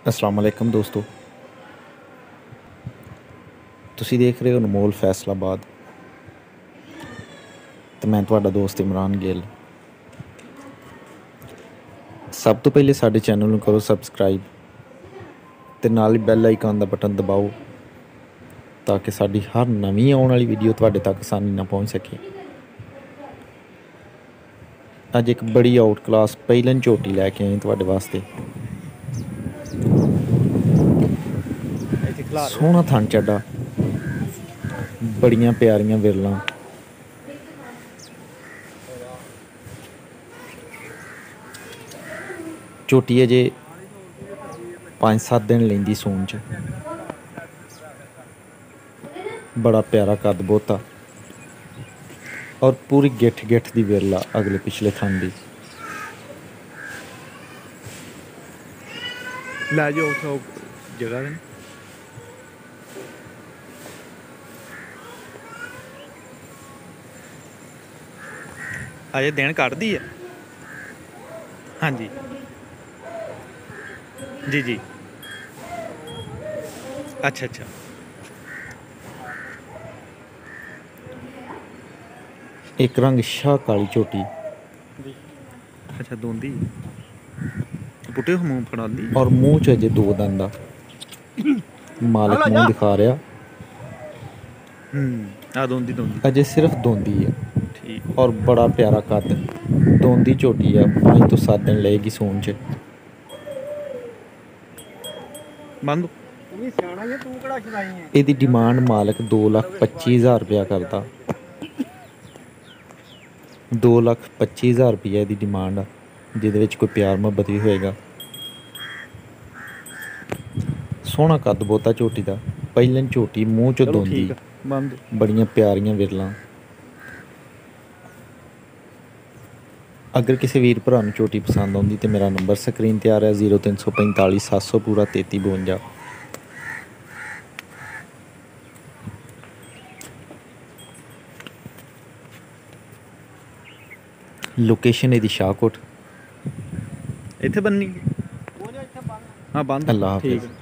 अस्सलाम वालेकुम दोस्तों, ਤੁਸੀਂ ਦੇਖ ਰਹੇ ਹੋ ਅਨਮੋਲ ਫੈਸਲਾਬਾਦ ਤੇ ਮੈਂ ਤੁਹਾਡਾ ਦੋਸਤ ਇਮਰਾਨ ਗਿੱਲ। ਸਭ ਤੋਂ ਪਹਿਲੇ ਸਾਡੇ ਚੈਨਲ ਨੂੰ ਕਰੋ ਸਬਸਕ੍ਰਾਈਬ ਤੇ ਨਾਲ ਹੀ ਬੈਲ ਆਈਕਨ ਦਾ ਬਟਨ ਦਬਾਓ ਤਾਂ ਕਿ ਸਾਡੀ ਹਰ ਨਵੀਂ ਆਉਣ ਵਾਲੀ ਵੀਡੀਓ ਤੁਹਾਡੇ ਤੱਕ ਆਸਾਨੀ ਨਾਲ ਪਹੁੰਚ ਸਕੇ। ਅੱਜ ਇੱਕ ਬੜੀ ਆਊਟ ਕਲਾਸ ਪਹਿਲਨ ਝੋਟੀ ਲੈ ਕੇ ਆਏ ਤੁਹਾਡੇ ਵਾਸਤੇ। ਸੋਹਣਾ ਥਣ ਚੱਡਾ, ਬੜੀਆਂ ਪਿਆਰੀਆਂ ਵਿਰਲਾਂ, ਝੋਟੀ ਅਜੇ 5-7 ਦਿਨ ਲੈਂਦੀ ਸੂਣ 'ਚ। ਬੜਾ ਪਿਆਰਾ ਕੱਦ ਬਹੁਤਾ ਔਰ ਪੂਰੀ ਗਿੱਠ ਦੀ ਵਿਰਲਾ ਅਗਲੇ ਪਿਛਲੇ ਥਣ ਦੀ। ਲੈ ਜਾਓ ਉੱਥੋਂ ਜਗ੍ਹਾ ਦੇ ਅਜੇ ਦਿਨ ਕੱਢਦੀ ਆ। ਹਾਂਜੀ ਜੀ ਜੀ, ਅੱਛਾ ਅੱਛਾ, ਇੱਕ ਰੰਗ ਸ਼ਾਹ ਕਾਲੀ ਝੋਟੀ ਅੱਛਾ ਦੋਂਦੀ ਪੁੱਟੇ ਮੂੰਹ ਫੜਾਉਂਦੀ ਔਰ ਮੂੰਹ 'ਚ ਅਜੇ 2 ਦੰਦ ਆ। ਮਾਲਕ ਮੂੰਹ ਦਿਖਾ ਰਿਹਾ, ਆ ਦੋਂਦੀ ਅਜੇ ਸਿਰਫ ਦੋਂਦੀ ਹੈ ਠੀਕ। ਔਰ ਬੜਾ ਪਿਆਰਾ ਕੱਦ। ਦੋਂਦੀ ਝੋਟੀ ਆ, 5 ਤੋਂ 7 ਦਿਨ ਲਏਗੀ ਸੂਣ 'ਚ। ਬੰਦ ਇਹਦੀ ਡਿਮਾਂਡ ਮਾਲਕ 2,25,000 ਰੁਪਇਆ ਕਰਦਾ। 2,25,000 ਰੁਪਇਆ ਇਹਦੀ ਡਿਮਾਂਡ ਆ, ਜਿਹਦੇ ਵਿੱਚ ਕੋਈ ਪਿਆਰ ਮੁਹੱਬਤ ਵੀ ਹੋਏਗਾ। ਸੋਹਣਾ ਕੱਦ ਬਹੁਤਾ ਝੋਟੀ ਦਾ, ਪਹਿਲਨ ਝੋਟੀ, ਮੂੰਹ 'ਚੋਂ ਦੋਂਦੀ, ਬੰਦ ਬੜੀਆਂ ਪਿਆਰੀਆਂ ਵਿਰਲਾਂ। ਅਗਰ ਕਿਸੇ ਵੀਰ ਭਰਾ ਨੂੰ ਝੋਟੀ ਪਸੰਦ ਆਉਂਦੀ ਤਾਂ ਮੇਰਾ ਨੰਬਰ ਸਕਰੀਨ 'ਤੇ ਆ ਰਿਹਾ 0345 700 ਪੂਰਾ 3352। ਲੋਕੇਸ਼ਨ ਇਹਦੀ ਸ਼ਾਹਕੋਟ। ਇੱਥੇ ਬੰਨੀ ਹਾਂ ਬੰਦ। ਅੱਲਾਹ ਹਾਫਿਜ਼। ਠੀਕ।